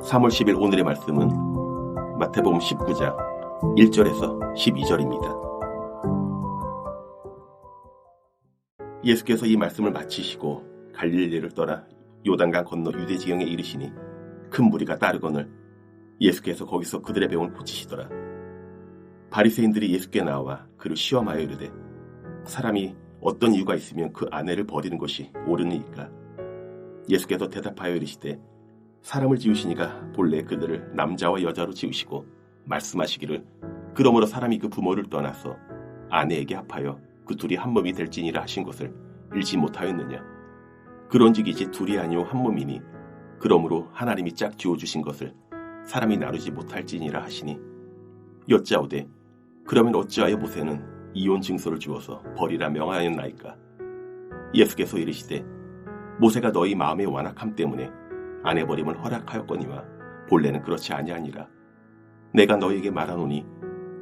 3월 10일 오늘의 말씀은 마태복음 19장 1절에서 12절입니다. 예수께서 이 말씀을 마치시고 갈릴리를 떠나 요단강 건너 유대 지경에 이르시니 큰 무리가 따르거늘 예수께서 거기서 그들의 병을 고치시더라. 바리새인들이 예수께 나와 그를 시험하여 이르되 사람이 어떤 이유가 있으면 그 아내를 버리는 것이 옳으니까? 예수께서 대답하여 이르시되 사람을 지으시니가 본래 그들을 남자와 여자로 지으시고 말씀하시기를 그러므로 사람이 그 부모를 떠나서 아내에게 합하여 그 둘이 한 몸이 될지니라 하신 것을 읽지 못하였느냐? 그런즉 이제 둘이 아니오 한 몸이니 그러므로 하나님이 짝 지어주신 것을 사람이 나누지 못할지니라 하시니 여짜오되 그러면 어찌하여 모세는 이혼 증서를 주어서 버리라 명하였나이까? 예수께서 이르시되 모세가 너희 마음의 완악함 때문에 아내 버림을 허락하였거니와 본래는 그렇지 아니하니라. 내가 너희에게 말하노니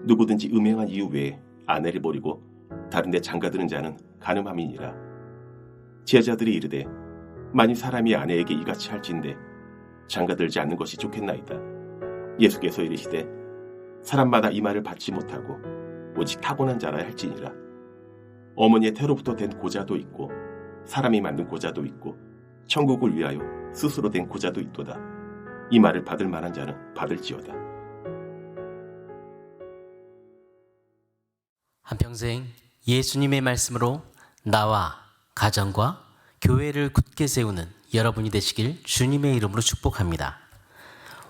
누구든지 음행한 이유 외에 아내를 버리고 다른 데 장가드는 자는 간음함이니라. 제자들이 이르되 만일 사람이 아내에게 이같이 할진대 장가들지 않는 것이 좋겠나이다. 예수께서 이르시되 사람마다 이 말을 받지 못하고 오직 타고난 자라 할지니라. 어머니의 태로부터 된 고자도 있고 사람이 만든 고자도 있고 천국을 위하여 스스로 된 고자도 있도다. 이 말을 받을 만한 자는 받을지어다. 한평생 예수님의 말씀으로 나와 가정과 교회를 굳게 세우는 여러분이 되시길 주님의 이름으로 축복합니다.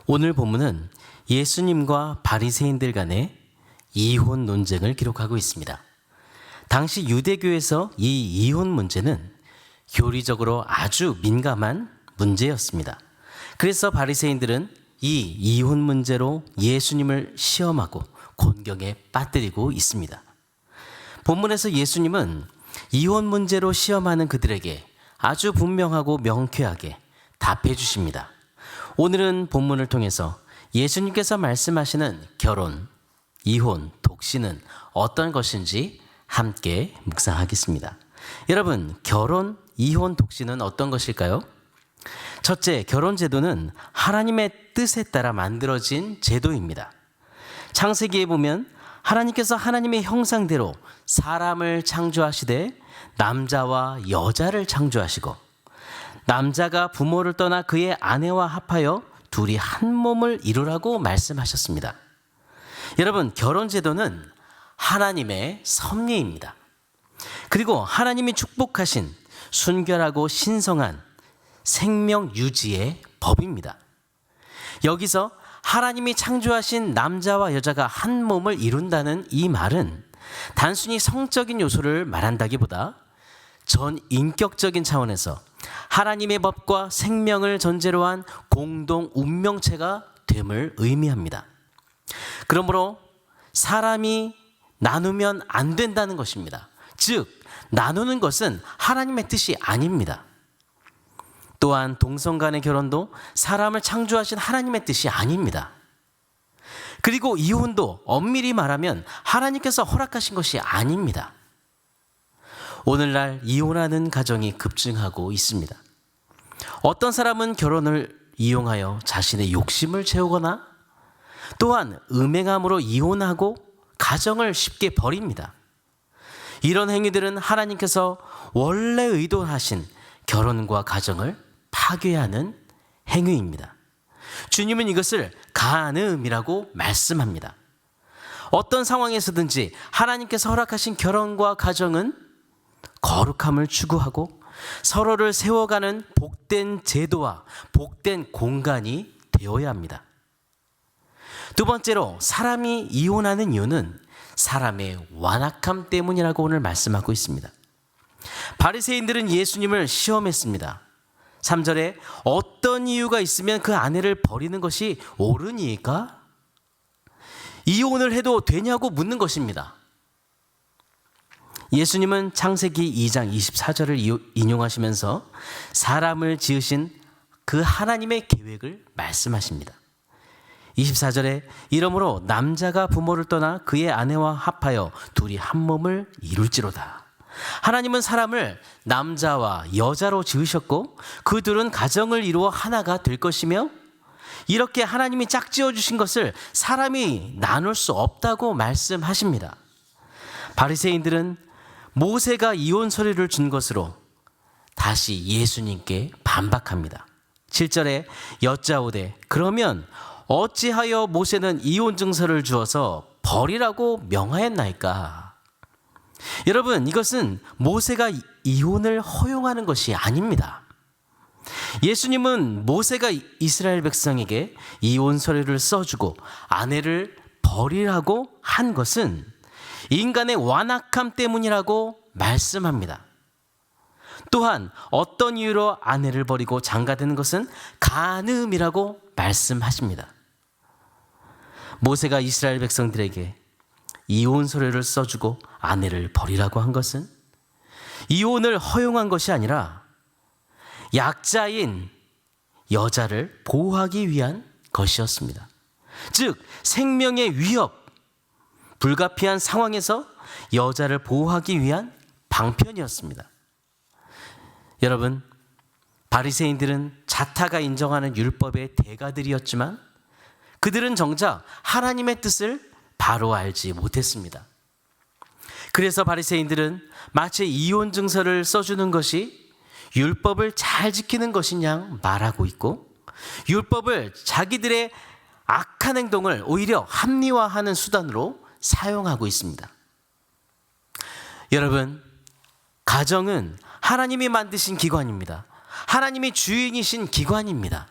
오늘 본문은 예수님과 바리새인들 간의 이혼 논쟁을 기록하고 있습니다. 당시 유대교에서 이 이혼 문제는 교리적으로 아주 민감한 문제였습니다. 그래서 바리새인들은 이 이혼 문제로 예수님을 시험하고 곤경에 빠뜨리고 있습니다. 본문에서 예수님은 이혼 문제로 시험하는 그들에게 아주 분명하고 명쾌하게 답해 주십니다. 오늘은 본문을 통해서 예수님께서 말씀하시는 결혼, 이혼, 독신은 어떤 것인지 함께 묵상하겠습니다. 여러분, 결혼, 이혼, 독신은 어떤 것일까요? 첫째, 결혼 제도는 하나님의 뜻에 따라 만들어진 제도입니다. 창세기에 보면 하나님께서 하나님의 형상대로 사람을 창조하시되 남자와 여자를 창조하시고 남자가 부모를 떠나 그의 아내와 합하여 둘이 한 몸을 이루라고 말씀하셨습니다. 여러분, 결혼 제도는 하나님의 섭리입니다. 그리고 하나님이 축복하신 순결하고 신성한 생명 유지의 법입니다. 여기서 하나님이 창조하신 남자와 여자가 한 몸을 이룬다는 이 말은 단순히 성적인 요소를 말한다기보다 전 인격적인 차원에서 하나님의 법과 생명을 전제로 한 공동 운명체가 됨을 의미합니다. 그러므로 사람이 나누면 안 된다는 것입니다. 즉, 나누는 것은 하나님의 뜻이 아닙니다. 또한 동성 간의 결혼도 사람을 창조하신 하나님의 뜻이 아닙니다. 그리고 이혼도 엄밀히 말하면 하나님께서 허락하신 것이 아닙니다. 오늘날 이혼하는 가정이 급증하고 있습니다. 어떤 사람은 결혼을 이용하여 자신의 욕심을 채우거나 또한 음행함으로 이혼하고 가정을 쉽게 버립니다. 이런 행위들은 하나님께서 원래 의도하신 결혼과 가정을 파괴하는 행위입니다. 주님은 이것을 간음이라고 말씀합니다. 어떤 상황에서든지 하나님께서 허락하신 결혼과 가정은 거룩함을 추구하고 서로를 세워가는 복된 제도와 복된 공간이 되어야 합니다. 두 번째로, 사람이 이혼하는 이유는 사람의 완악함 때문이라고 오늘 말씀하고 있습니다. 바리새인들은 예수님을 시험했습니다. 3절에 어떤 이유가 있으면 그 아내를 버리는 것이 옳으니까? 이혼을 해도 되냐고 묻는 것입니다. 예수님은 창세기 2장 24절을 인용하시면서 사람을 지으신 그 하나님의 계획을 말씀하십니다. 24절에 이러므로 남자가 부모를 떠나 그의 아내와 합하여 둘이 한 몸을 이룰지로다. 하나님은 사람을 남자와 여자로 지으셨고 그 둘은 가정을 이루어 하나가 될 것이며 이렇게 하나님이 짝지어 주신 것을 사람이 나눌 수 없다고 말씀하십니다. 바리새인들은 모세가 이혼 서류를 준 것으로 다시 예수님께 반박합니다. 7절에 여짜오되 그러면 어찌하여 모세는 이혼 증서를 주어서 버리라고 명하였나이까? 여러분, 이것은 모세가 이혼을 허용하는 것이 아닙니다. 예수님은 모세가 이스라엘 백성에게 이혼 서류를 써주고 아내를 버리라고 한 것은 인간의 완악함 때문이라고 말씀합니다. 또한 어떤 이유로 아내를 버리고 장가드는 것은 간음이라고 말씀하십니다. 모세가 이스라엘 백성들에게 이혼 서류를 써주고 아내를 버리라고 한 것은 이혼을 허용한 것이 아니라 약자인 여자를 보호하기 위한 것이었습니다. 즉 생명의 위협, 불가피한 상황에서 여자를 보호하기 위한 방편이었습니다. 여러분, 바리새인들은 자타가 인정하는 율법의 대가들이었지만 그들은 정작 하나님의 뜻을 바로 알지 못했습니다. 그래서 바리새인들은 마치 이혼 증서를 써주는 것이 율법을 잘 지키는 것이냐 말하고 있고, 율법을 자기들의 악한 행동을 오히려 합리화하는 수단으로 사용하고 있습니다. 여러분, 가정은 하나님이 만드신 기관입니다. 하나님이 주인이신 기관입니다.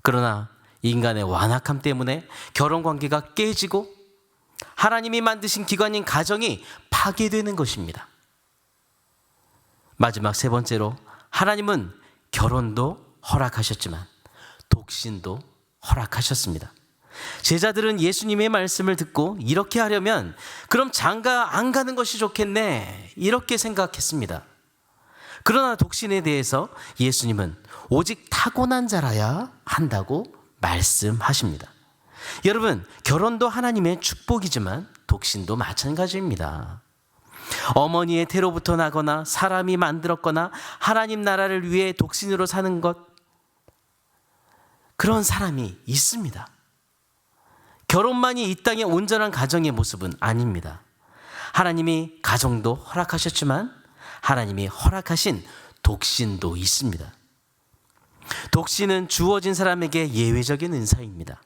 그러나 인간의 완악함 때문에 결혼관계가 깨지고 하나님이 만드신 기관인 가정이 파괴되는 것입니다. 마지막 세 번째로, 하나님은 결혼도 허락하셨지만 독신도 허락하셨습니다. 제자들은 예수님의 말씀을 듣고 이렇게 하려면 그럼 장가 안 가는 것이 좋겠네, 이렇게 생각했습니다. 그러나 독신에 대해서 예수님은 오직 타고난 자라야 한다고 말씀하십니다. 여러분, 결혼도 하나님의 축복이지만 독신도 마찬가지입니다. 어머니의 태로부터 나거나 사람이 만들었거나 하나님 나라를 위해 독신으로 사는 것, 그런 사람이 있습니다. 결혼만이 이 땅의 온전한 가정의 모습은 아닙니다. 하나님이 가정도 허락하셨지만 하나님이 허락하신 독신도 있습니다. 독신은 주어진 사람에게 예외적인 은사입니다.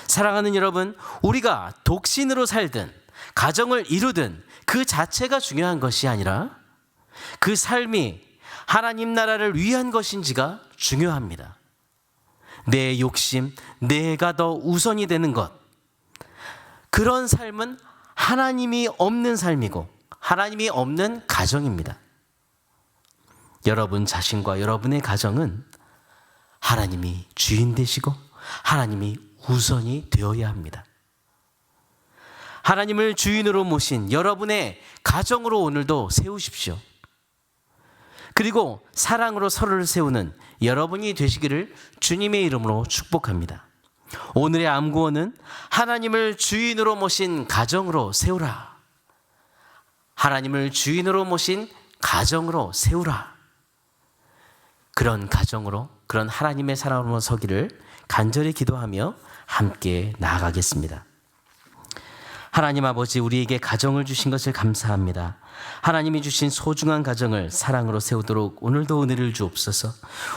사랑하는 여러분, 우리가 독신으로 살든 가정을 이루든 그 자체가 중요한 것이 아니라 그 삶이 하나님 나라를 위한 것인지가 중요합니다. 내 욕심, 내가 더 우선이 되는 것, 그런 삶은 하나님이 없는 삶이고 하나님이 없는 가정입니다. 여러분 자신과 여러분의 가정은 하나님이 주인 되시고 하나님이 우선이 되어야 합니다. 하나님을 주인으로 모신 여러분의 가정으로 오늘도 세우십시오. 그리고 사랑으로 서로를 세우는 여러분이 되시기를 주님의 이름으로 축복합니다. 오늘의 암구원은 하나님을 주인으로 모신 가정으로 세우라. 하나님을 주인으로 모신 가정으로 세우라. 그런 가정으로, 그런 하나님의 사랑으로 서기를 간절히 기도하며 함께 나아가겠습니다. 하나님 아버지, 우리에게 가정을 주신 것을 감사합니다. 하나님이 주신 소중한 가정을 사랑으로 세우도록 오늘도 은혜를 주옵소서.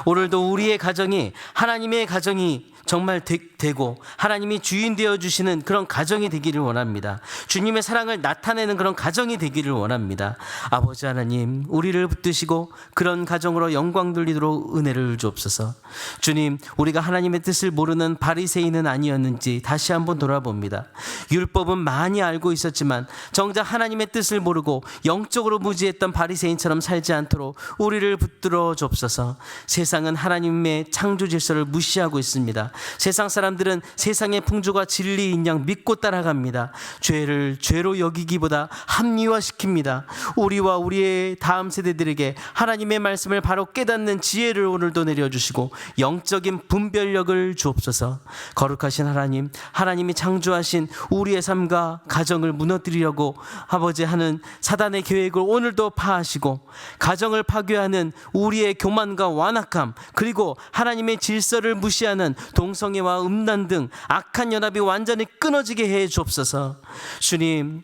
오늘도 우리의 가정이 하나님의 가정이 정말 되고 하나님이 주인 되어 주시는 그런 가정이 되기를 원합니다. 주님의 사랑을 나타내는 그런 가정이 되기를 원합니다. 아버지 하나님, 우리를 붙드시고 그런 가정으로 영광 돌리도록 은혜를 주옵소서. 주님, 우리가 하나님의 뜻을 모르는 바리새인은 아니었는지 다시 한번 돌아봅니다. 율법은 많이 알고 있었지만 정작 하나님의 뜻을 모르고 영적으로 무지했던 바리새인처럼 살지 않도록 우리를 붙들어 주옵소서. 세상은 하나님의 창조 질서를 무시하고 있습니다. 세상 사람들은 세상의 풍조가 진리인 양 믿고 따라갑니다. 죄를 죄로 여기기보다 합리화시킵니다. 우리와 우리의 다음 세대들에게 하나님의 말씀을 바로 깨닫는 지혜를 오늘도 내려주시고 영적인 분별력을 주옵소서. 거룩하신 하나님, 하나님이 창조하신 우리의 삶과 가정을 무너뜨리려고 아버지 하는 사단의 계획을 오늘도 파하시고, 가정을 파괴하는 우리의 교만과 완악함, 그리고 하나님의 질서를 무시하는 동성애와 음란 등 악한 연합이 완전히 끊어지게 해 주옵소서. 주님,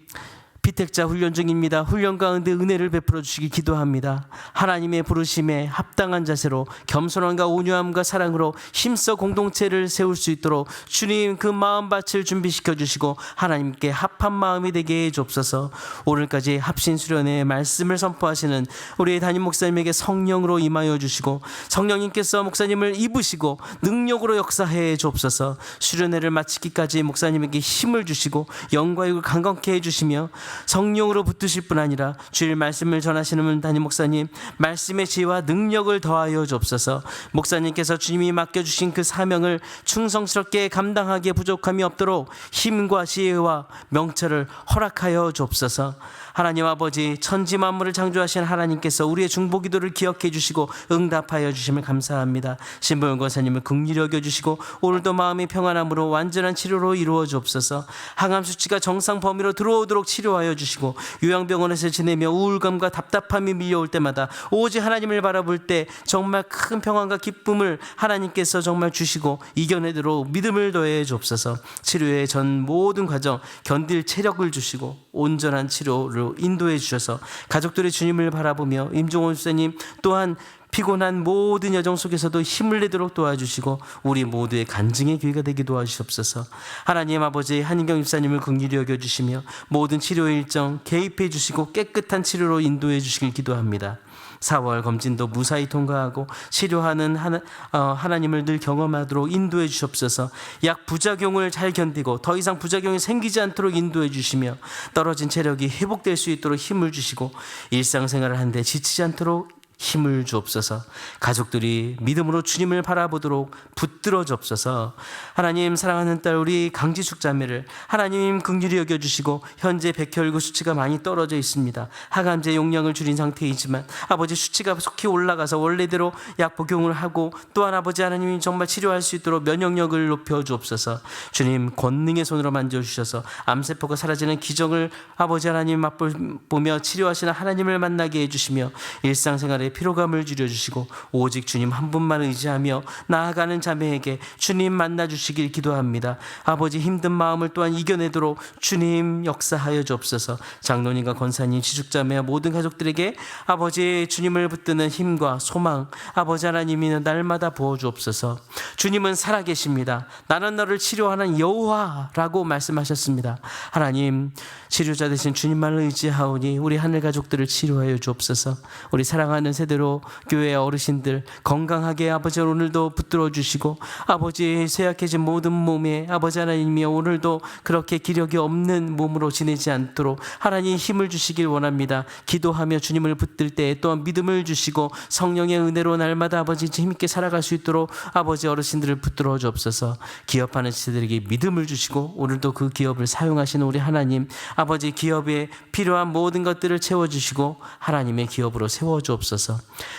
피택자 훈련 중입니다. 훈련 가운데 은혜를 베풀어 주시기 기도합니다. 하나님의 부르심에 합당한 자세로 겸손함과 온유함과 사랑으로 힘써 공동체를 세울 수 있도록 주님 그 마음밭을 준비시켜 주시고 하나님께 합한 마음이 되게 해 주옵소서. 오늘까지 합신 수련회 말씀을 선포하시는 우리 담임 목사님에게 성령으로 임하여 주시고, 성령님께서 목사님을 입으시고 능력으로 역사해 주옵소서. 수련회를 마치기까지 목사님에게 힘을 주시고 영과 강건케 해 주시며, 성령으로 붙드실 뿐 아니라 주일 말씀을 전하시는 담임 목사님 말씀의 지혜와 능력을 더하여 주옵소서. 목사님께서 주님이 맡겨주신 그 사명을 충성스럽게 감당하기에 부족함이 없도록 힘과 지혜와 명철을 허락하여 주옵소서. 하나님 아버지, 천지 만물을 창조하신 하나님께서 우리의 중보기도를 기억해 주시고 응답하여 주심을 감사합니다. 신보영 권사님을 긍휼히 여겨주시고 오늘도 마음의 평안함으로 완전한 치료로 이루어 주옵소서. 항암 수치가 정상 범위로 들어오도록 치료하여 주시고, 요양병원에서 지내며 우울감과 답답함이 밀려올 때마다 오직 하나님을 바라볼 때 정말 큰 평안과 기쁨을 하나님께서 정말 주시고 이겨내도록 믿음을 더해 주옵소서. 치료의 전 모든 과정 견딜 체력을 주시고 온전한 치료를 인도해 주셔서 가족들의 주님을 바라보며 임종원 수사님 또한 피곤한 모든 여정 속에서도 힘을 내도록 도와주시고 우리 모두의 간증의 기회가 되게 도와주시옵소서. 하나님 아버지, 한인경 집사님을 긍휼히 여겨주시며 모든 치료 일정 개입해 주시고 깨끗한 치료로 인도해 주시길 기도합니다. 4월 검진도 무사히 통과하고 치료하는 하나님을 늘 경험하도록 인도해 주시옵소서. 약 부작용을 잘 견디고 더 이상 부작용이 생기지 않도록 인도해 주시며 떨어진 체력이 회복될 수 있도록 힘을 주시고 일상생활을 하는데 지치지 않도록 힘을 주옵소서. 가족들이 믿음으로 주님을 바라보도록 붙들어 주옵소서. 하나님, 사랑하는 딸 우리 강지숙 자매를 하나님 긍휼히 여겨주시고 현재 백혈구 수치가 많이 떨어져 있습니다. 항암제 용량을 줄인 상태이지만 아버지 수치가 속히 올라가서 원래대로 약 복용을 하고 또한 아버지 하나님이 정말 치료할 수 있도록 면역력을 높여 주옵소서. 주님, 권능의 손으로 만져주셔서 암세포가 사라지는 기적을 아버지 하나님 맛보며 치료하시는 하나님을 만나게 해주시며 일상생활에 피로감을 줄여주시고 오직 주님 한 분만 의지하며 나아가는 자매에게 주님 만나주시길 기도합니다. 아버지, 힘든 마음을 또한 이겨내도록 주님 역사하여 주옵소서. 장로님과 권사님, 지숙자매와 모든 가족들에게 아버지 주님을 붙드는 힘과 소망 아버지 하나님이 날마다 부어주옵소서. 주님은 살아계십니다. 나는 너를 치료하는 여호와라고 말씀하셨습니다. 하나님, 치료자 되신 주님만을 의지하오니 우리 하늘 가족들을 치료하여 주옵소서. 우리 사랑하는 세대로 교회 어르신들 건강하게 아버지 오늘도 붙들어 주시고 아버지 쇠약해진 모든 몸에 아버지 하나님이 오늘도 그렇게 기력이 없는 몸으로 지내지 않도록 하나님 힘을 주시길 원합니다. 기도하며 주님을 붙들 때 또한 믿음을 주시고 성령의 은혜로 날마다 아버지 힘있게 살아갈 수 있도록 아버지 어르신들을 붙들어 주옵소서. 기업하는 시대들에게 믿음을 주시고 오늘도 그 기업을 사용하시는 우리 하나님 아버지 기업에 필요한 모든 것들을 채워주시고 하나님의 기업으로 세워주옵소서.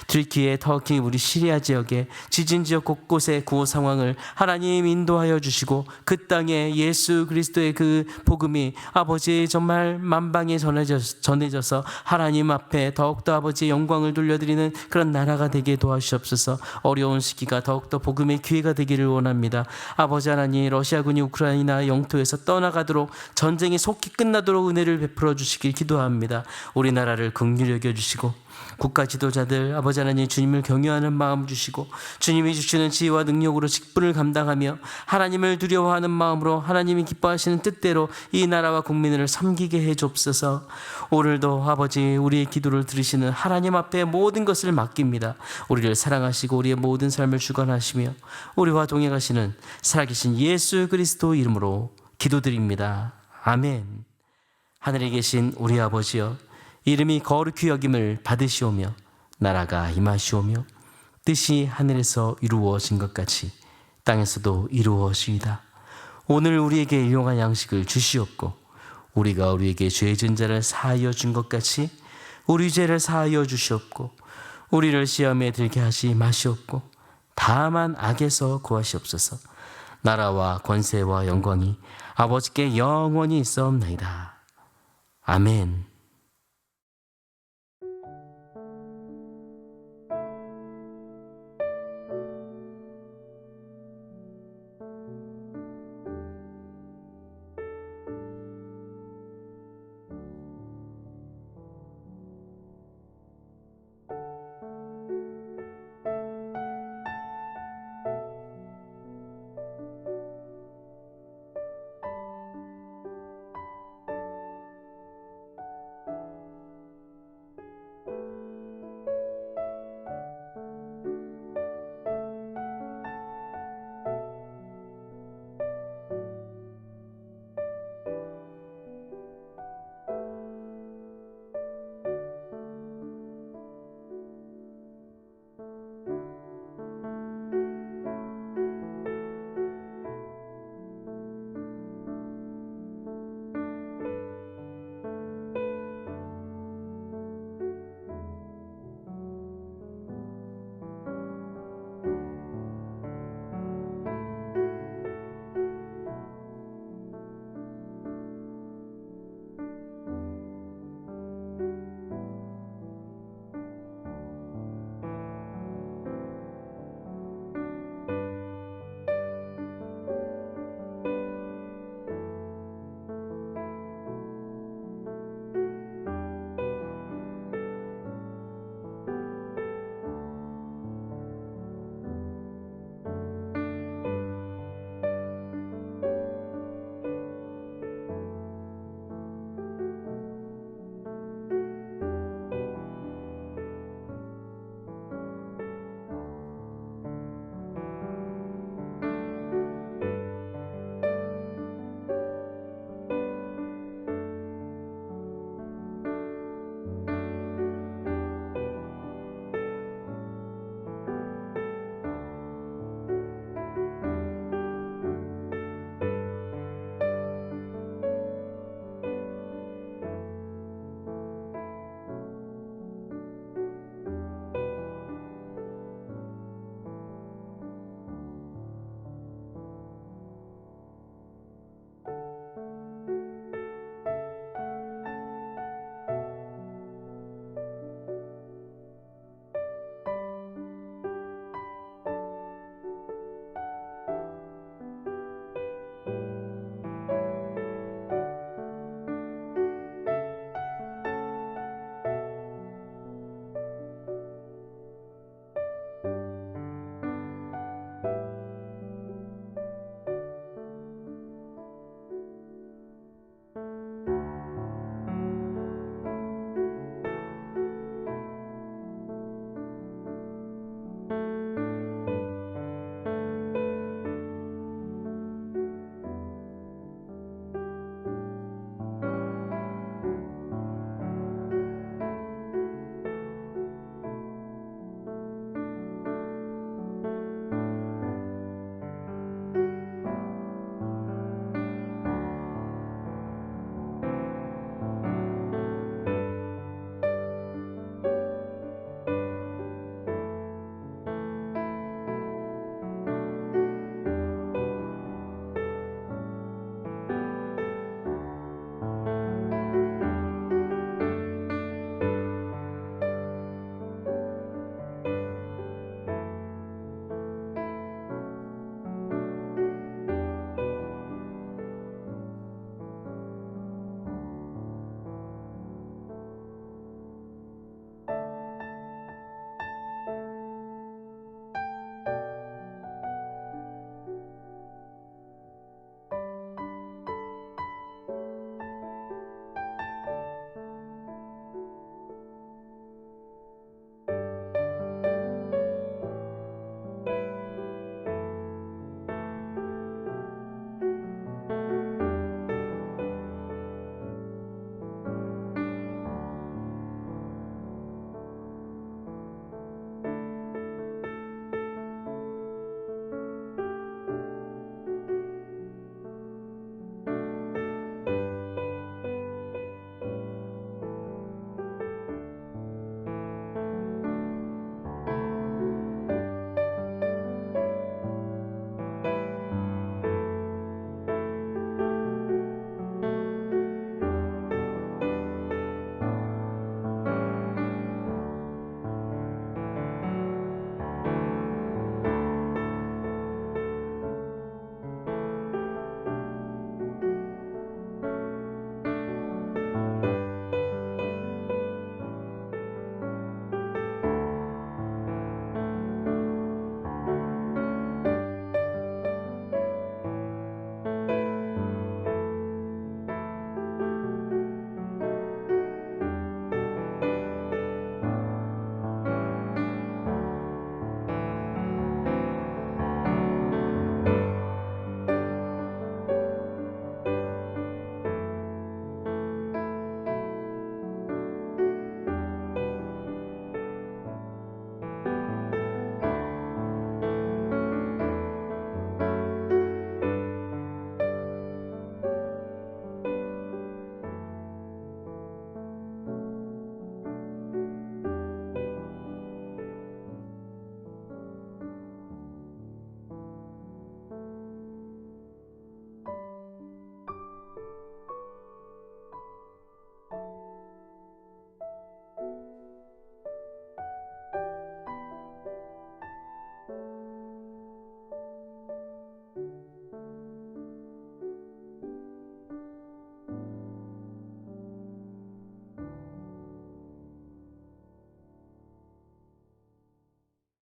튀르키예, 터키, 우리 시리아 지역에 지진 지역 곳곳의 구호 상황을 하나님 인도하여 주시고 그 땅에 예수 그리스도의 그 복음이 아버지 정말 만방에 전해져서 하나님 앞에 더욱더 아버지의 영광을 돌려드리는 그런 나라가 되게 도와주시옵소서. 어려운 시기가 더욱더 복음의 기회가 되기를 원합니다. 아버지 하나님, 러시아군이 우크라이나 영토에서 떠나가도록 전쟁이 속히 끝나도록 은혜를 베풀어 주시길 기도합니다. 우리나라를 긍휼히 여겨주시고 국가 지도자들 아버지 하나님 주님을 경외하는 마음 주시고 주님이 주시는 지혜와 능력으로 직분을 감당하며 하나님을 두려워하는 마음으로 하나님이 기뻐하시는 뜻대로 이 나라와 국민을 섬기게 해 주옵소서. 오늘도 아버지 우리의 기도를 들으시는 하나님 앞에 모든 것을 맡깁니다. 우리를 사랑하시고 우리의 모든 삶을 주관하시며 우리와 동행하시는 살아계신 예수 그리스도 이름으로 기도드립니다. 아멘. 하늘에 계신 우리 아버지여, 이름이 거룩히 여김을 받으시오며 나라가 임하시오며 뜻이 하늘에서 이루어진 것 같이 땅에서도 이루어지이다. 오늘 우리에게 일용할 양식을 주시옵고 우리가 우리에게 죄 지은 자를 사하여 준 것 같이 우리 죄를 사하여 주시옵고 우리를 시험에 들게 하지 마시옵고 다만 악에서 구하시옵소서. 나라와 권세와 영광이 아버지께 영원히 있사옵나이다. 아멘.